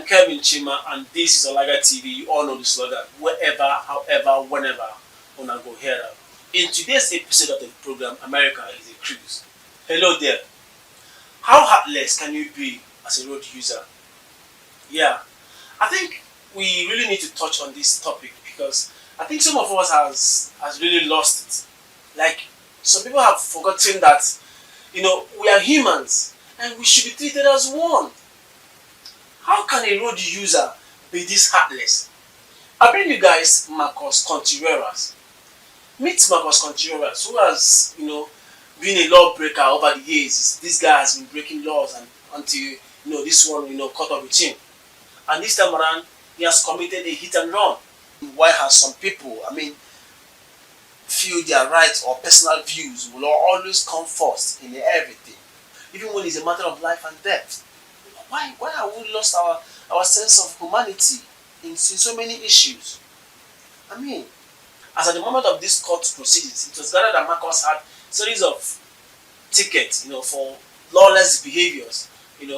Kevin Chima, and this is Olaga TV. You all know the slogan: wherever, however, whenever, wanna go here. In today's episode of the program, America is a cruise. Hello there. How heartless can you be as a road user? Yeah, I think we really need to touch on this topic because I think some of us has really lost it. Like some people have forgotten that we are humans and we should be treated as one. How can a road user be this heartless? I bring you guys Marcus Contereras. Meet Marcus Contereras, who has been a lawbreaker over the years. This guy has been breaking laws and until this one caught up with him. And this time around, he has committed a hit and run. Why has some people, feel their rights or personal views will always come first in everything, even when it's a matter of life and death? Why have we lost our sense of humanity in so many issues? As at the moment of this court proceedings, it was gathered that Marcus had a series of tickets, for lawless behaviors, and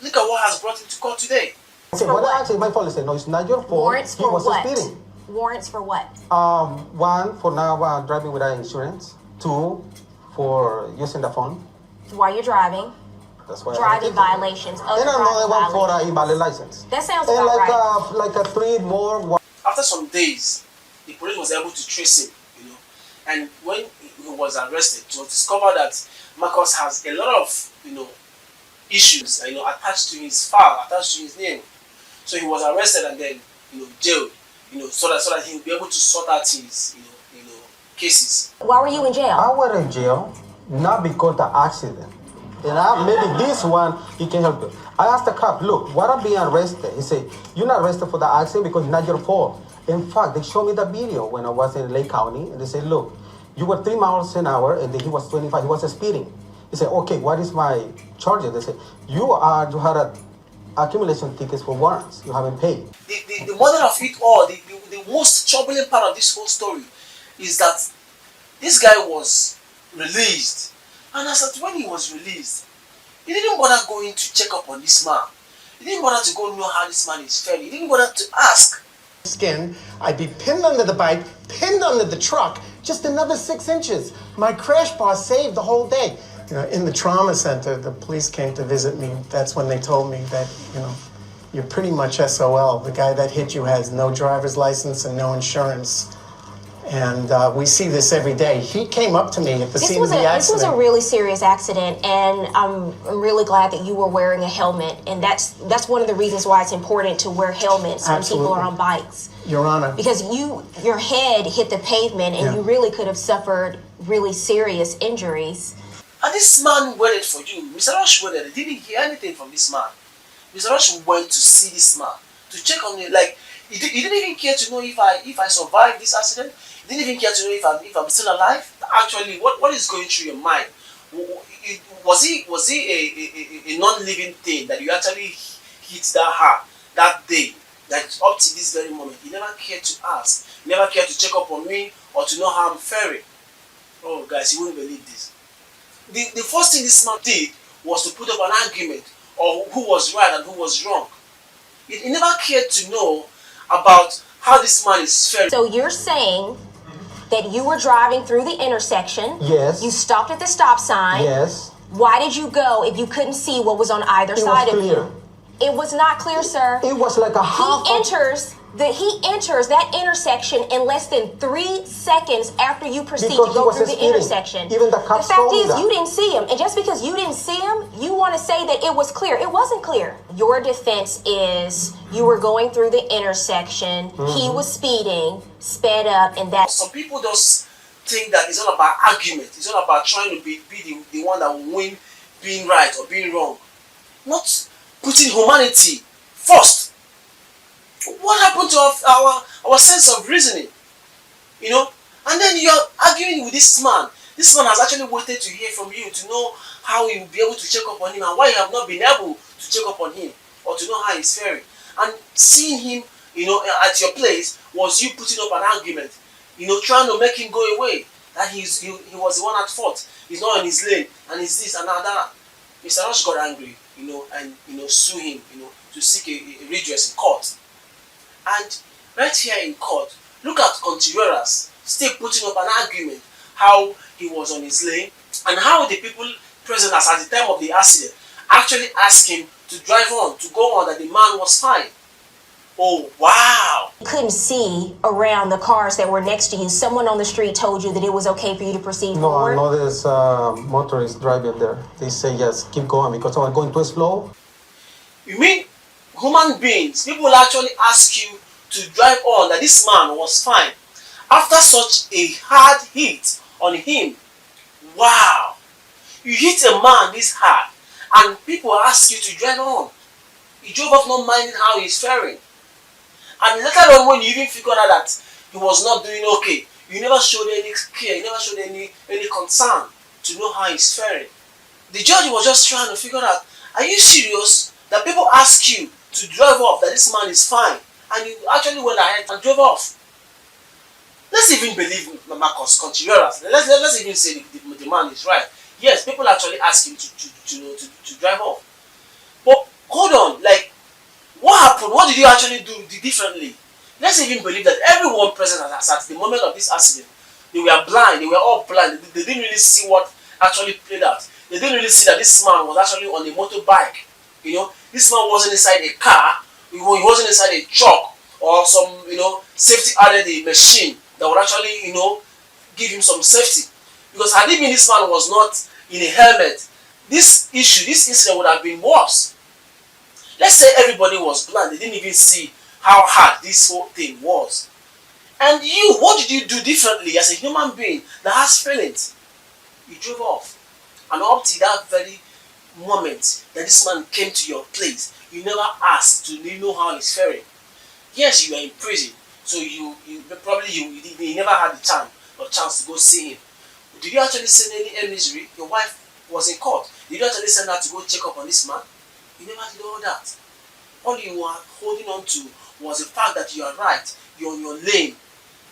look at what has brought him to court today. Okay, what actually my fault is no, it's not your fault. Warrants for what? Speeding. Warrants for what? One for now driving without insurance. Two for using the phone. While you're driving. That's why. Driving violations. And another one for an invalid license. That sounds about right. Like a three more. After some days, the police was able to trace him, and when he was arrested, it was discovered that Marcus has a lot of issues attached to his file, attached to his name. So he was arrested and then jailed, so that he will be able to sort out his cases. Why were you in jail? I was in jail not because the accident. And maybe this one he can help you. I asked the cop, look, what I'm being arrested? He said, you're not arrested for the accident because it's not your fault. In fact, they showed me the video when I was in Lake County, and they said, look, you were 3 miles an hour, and then he was 25. He was speeding. He said, okay, what is my charges? They said, you had a accumulation tickets for warrants. You haven't paid. The mother of it all, the most troubling part of this whole story is that this guy was released. And as at when he was released, he didn't bother going to check up on this man. He didn't bother to go know how this man is faring. He didn't bother to ask. Skin, I'd be pinned under the bike, pinned under the truck, just another 6 inches. My crash bar saved the whole day. In the trauma center, the police came to visit me. That's when they told me that, you're pretty much SOL. The guy that hit you has no driver's license and no insurance. And we see this every day. He came up to me at the scene of the accident. This was a really serious accident, and I'm really glad that you were wearing a helmet. And that's one of the reasons why it's important to wear helmets when people are on bikes. Your Honor. Because your head hit the pavement, and you really could have suffered really serious injuries. And this man waited for you. Mr. Rush waited. He didn't hear anything from this man. Mr. Rush went to see this man, to check on him. Like, he didn't even care to know if I survived this accident. He didn't even care to know if I'm still alive. Actually, what is going through your mind? Was he a non-living thing that you actually hit that hard that day? That up to this very moment, he never cared to ask. He never cared to check up on me or to know how I'm faring. Oh, guys, you won't believe this. The first thing this man did was to put up an argument or who was right and who was wrong. He never cared to know about how this man is faring. So you're saying that you were driving through the intersection. Yes. You stopped at the stop sign. Yes. Why did you go if you couldn't see what was on either side of you? It was not clear, sir. It was like a half. He enters that intersection in less than 3 seconds after you proceed Because to go through the speeding. intersection. Even the cops told me fact is, that. you didn't see him, and just because you didn't see him, you want to say that it was clear. It wasn't clear. Your defense is you were going through the intersection. He was speeding, sped up, and that. Some people just think that it's all about argument. It's all about trying to be the one that will win, being right or being wrong, not putting humanity first. What happened to our sense of reasoning? And then you're arguing with this man. This man has actually waited to hear from you to know how you will be able to check up on him and why you have not been able to check up on him or to know how he's faring. And seeing him, at your place was you putting up an argument, trying to make him go away. That he was the one at fault. He's not in his lane and he's this and that. Mr. Rush got angry, and sue him, to seek a redress in court. And right here in court, look at Contreras still putting up an argument how he was on his lane and how the people present at the time of the accident actually asked him to drive on, to go on, that the man was fine. Oh, wow. You couldn't see around the cars that were next to you. Someone on the street told you that it was okay for you to proceed forward? No, I know there's motorists driving there. They say, yes, keep going because I'm going too slow. You mean human beings, people actually ask you to drive on, that this man was fine after such a hard hit on him? Wow. You hit a man this hard and people ask you to drive on. He drove off not minding how he's faring. And later on, when you even figured out that he was not doing okay, you never showed any care, you never showed any concern to know how he's faring. The judge was just trying to figure out, are you serious that people ask you to drive off, that this man is fine, and you actually went ahead and drove off? Let's even believe Marcus Contereras. Let's even say the man is right. Yes, people actually ask him to drive off. But hold on, like, what happened? What did you actually do differently? Let's even believe that everyone present at the moment of this accident, they were blind. They were all blind. They didn't really see what actually played out. They didn't really see that this man was actually on a motorbike. This man wasn't inside a car. He wasn't inside a truck or some, safety added machine that would actually, give him some safety. Because had it been this man was not in a helmet, this incident would have been worse. Let's say everybody was blind, they didn't even see how hard this whole thing was. And you, what did you do differently as a human being that has feelings? You drove off. And up to that very moment that this man came to your place, you never asked to know how he's faring. Yes, you are in prison, so you never had the time or chance to go see him. Did you actually send any misery? Your wife was in court. Did you actually send her to go check up on this man? You never did all that. All you were holding on to was the fact that you are right, you're on your lane.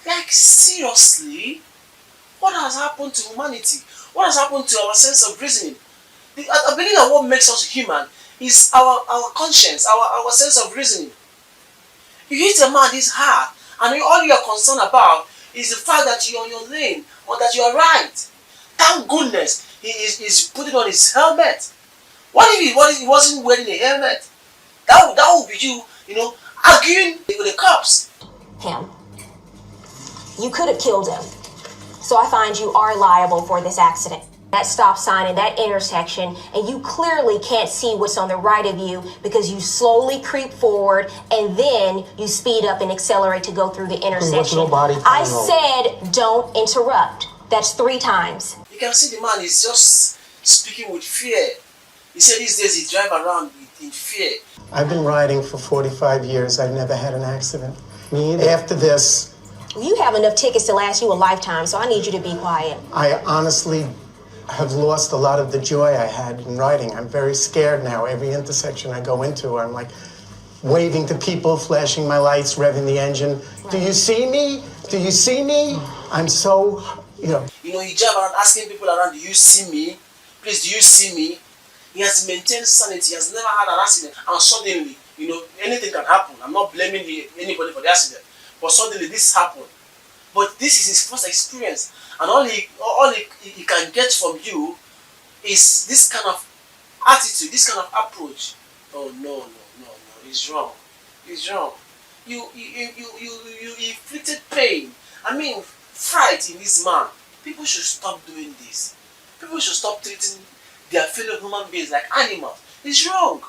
Like, seriously? What has happened to humanity? What has happened to our sense of reasoning? I believe that what makes us human is our conscience, our sense of reasoning. You hit a man this hard, and all you are concerned about is the fact that you're on your lane, or that you are right. Thank goodness he is putting on his helmet. What if he wasn't wearing a helmet? That would be you, arguing with the cops. Him. You could have killed him. So I find you are liable for this accident. That stop sign in that intersection, and you clearly can't see what's on the right of you because you slowly creep forward and then you speed up and accelerate to go through the intersection. I said don't interrupt. That's 3 times. You can see the man is just speaking with fear. He said these days he drive around in fear. I've been riding for 45 years. I've never had an accident. Me either. After this, You have enough tickets to last you a lifetime, so I need you to be quiet. I honestly have lost a lot of the joy I had in riding. I'm very scared now. Every intersection I go into, I'm like waving to people, flashing my lights, revving the engine. Right. Do you see me? Do you see me? I'm so, he drive around asking people around, do you see me? Please, do you see me? He has maintained sanity. He has never had an accident. And suddenly, anything can happen. I'm not blaming anybody for the accident. But suddenly this happened. But this is his first experience. And all he can get from you is this kind of attitude, this kind of approach. Oh, no. It's wrong. It's wrong. You inflicted pain. Fright in this man. People should stop doing this. People should stop treating their fellow human beings like animals. It's wrong.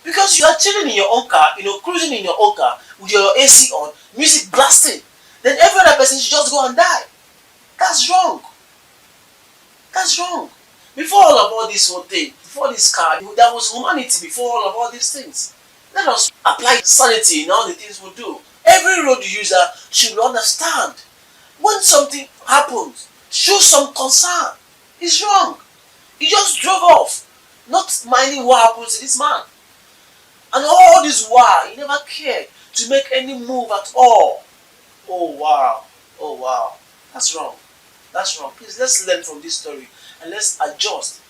Because you are chilling in your own car, cruising in your own car with your AC on, music blasting. Then every other person should just go and die. That's wrong. That's wrong. Before all this whole thing, before this car, there was humanity before all these things. Let us apply sanity in all the things we do. Every road user should understand when something happens, show some concern. It's wrong. He just drove off, not minding what happens to this man. And all this while, he never cared to make any move at all. Oh wow. That's wrong. That's wrong. Please, let's learn from this story and let's adjust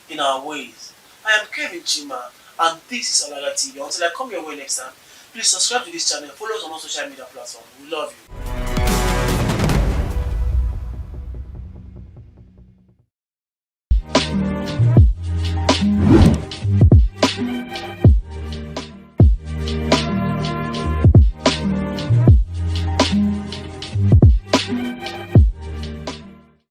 in our ways. I am Kevin Chima, and this is Olaga TV. Until I come your way next time, please subscribe to this channel, follow us on all social media platforms. We love you.